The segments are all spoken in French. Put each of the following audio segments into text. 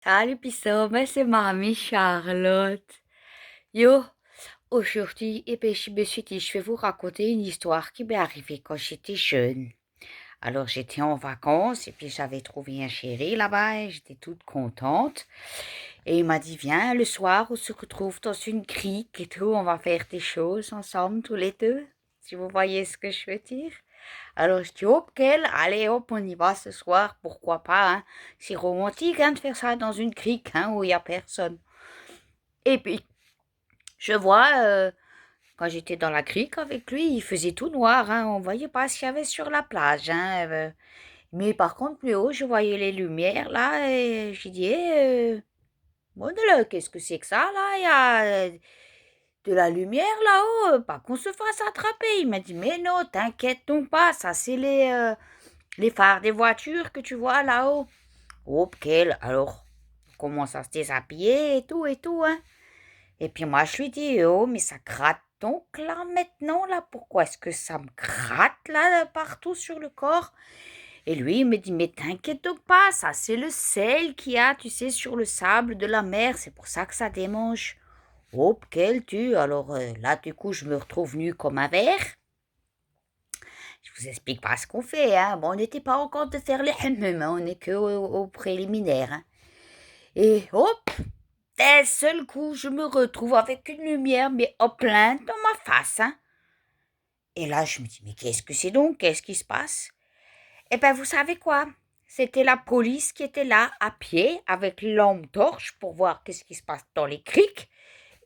Salut Pissot, ben c'est mamie Charlotte. Yo, aujourd'hui, je me suis dit, je vais vous raconter une histoire qui m'est arrivée quand j'étais jeune. Alors, j'étais en vacances et puis j'avais trouvé un chéri là-bas et j'étais toute contente. Et il m'a dit, viens, le soir, on se retrouve dans une crique et tout, on va faire des choses ensemble, tous les deux. Si vous voyez ce que je veux dire. Alors, je dis, ok, allez, hop, on y va ce soir, pourquoi pas, hein. C'est romantique, hein, de faire ça dans une crique, hein, où il y a personne. Et puis, je vois, quand j'étais dans la crique avec lui, il faisait tout noir, hein, on voyait pas ce qu'il y avait sur la plage, hein. Mais par contre, plus haut, je voyais les lumières, là, et j'ai dit, bon, là, qu'est-ce que c'est que ça, là? Il y a de la lumière là-haut, pas qu'on se fasse attraper. Il m'a dit, mais non, t'inquiète donc pas, ça, c'est les phares des voitures que tu vois là-haut. Ok, alors, on commence à se déshabiller et tout, hein. Et puis moi, je lui dis, oh, mais ça gratte donc là maintenant, là, pourquoi est-ce que ça me gratte là partout sur le corps? Et lui, il me dit, mais t'inquiète donc pas, ça c'est le sel qu'il y a, tu sais, sur le sable de la mer, c'est pour ça que ça démange. Oh, quel tu! Alors là, du coup, je me retrouve nue comme un verre. Je vous explique pas ce qu'on fait, hein. Bon, on n'était pas encore de faire les hammams, hein. On n'est que au préliminaire, hein. Et hop, d'un seul coup, je me retrouve avec une lumière, mais en plein dans ma face, hein. Et là, je me dis, mais qu'est-ce que c'est donc? Qu'est-ce qui se passe? Eh ben, vous savez quoi? C'était la police qui était là, à pied, avec lampe torche, pour voir qu'est-ce qui se passe dans les criques.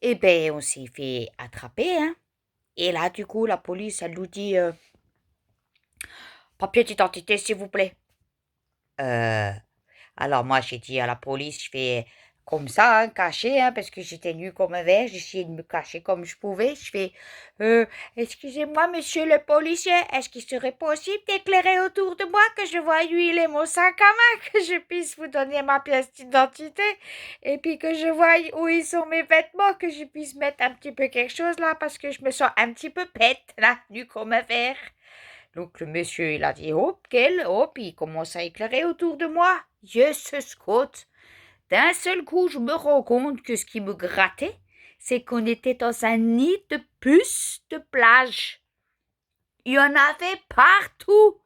Eh ben, on s'est fait attraper, hein. Et là, du coup, la police, elle nous dit, papier d'identité, s'il vous plaît. Euh, Alors moi, j'ai dit à la police, je fais comme ça, hein, caché, hein, parce que j'étais nue comme un verre, j'essayais de me cacher comme je pouvais. Je fais, euh, excusez-moi, monsieur le policier, est-ce qu'il serait possible d'éclairer autour de moi que je voie huiler mon sac à main, que je puisse vous donner ma pièce d'identité, et puis que je voie où ils sont mes vêtements, que je puisse mettre un petit peu quelque chose là, parce que je me sens un petit peu pète, là, nue comme un verre. Donc le monsieur, il a dit, hop, hop, il commence à éclairer autour de moi. Yes, Scott. D'un seul coup, je me rends compte que ce qui me grattait, c'est qu'on était dans un nid de puces de plage. Il y en avait partout.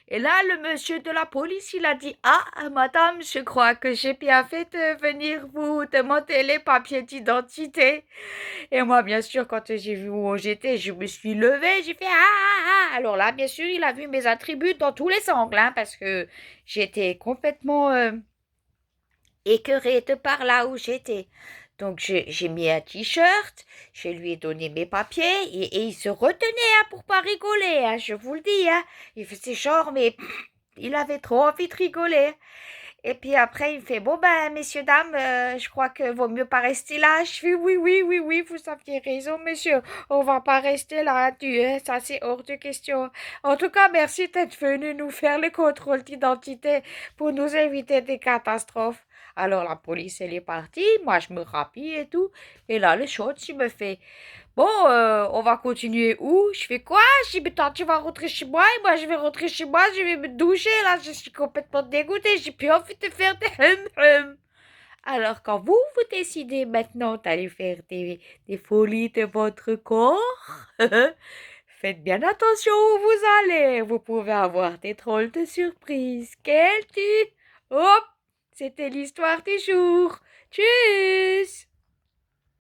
Et là, le monsieur de la police, il a dit, ah, madame, je crois que j'ai bien fait de venir vous demander les papiers d'identité. Et moi, bien sûr, quand j'ai vu où j'étais, je me suis levée, j'ai fait ah. Alors là, bien sûr, il a vu mes attributs dans tous les angles, hein, parce que j'étais complètement écœurée de par là où j'étais. Donc j'ai mis un t-shirt, je lui ai donné mes papiers et il se retenait, hein, pour pas rigoler, hein, je vous le dis, hein. Il faisait genre, mais il avait trop envie de rigoler. Et puis après, il fait, bon ben, messieurs, dames, je crois que vaut mieux pas rester là. Je fais, oui, oui, oui, oui, vous aviez raison, monsieur. On va pas rester là, ça c'est hors de question. En tout cas, merci d'être venu nous faire le contrôle d'identité pour nous éviter des catastrophes. Alors la police, elle est partie, moi je me rapille et tout. Et là, le short, il me fait, bon, on va continuer où? Je fais quoi? Je dis, mais toi, tu vas rentrer chez moi et moi, je vais rentrer chez moi, je vais me doucher, là, je suis complètement dégoûtée, j'ai plus envie de faire des hum. Alors, quand vous décidez maintenant d'aller faire des folies de votre corps, faites bien attention où vous allez. Vous pouvez avoir des drôles de surprises. Quel tu? Hop, c'était l'histoire du jour. Tchuss!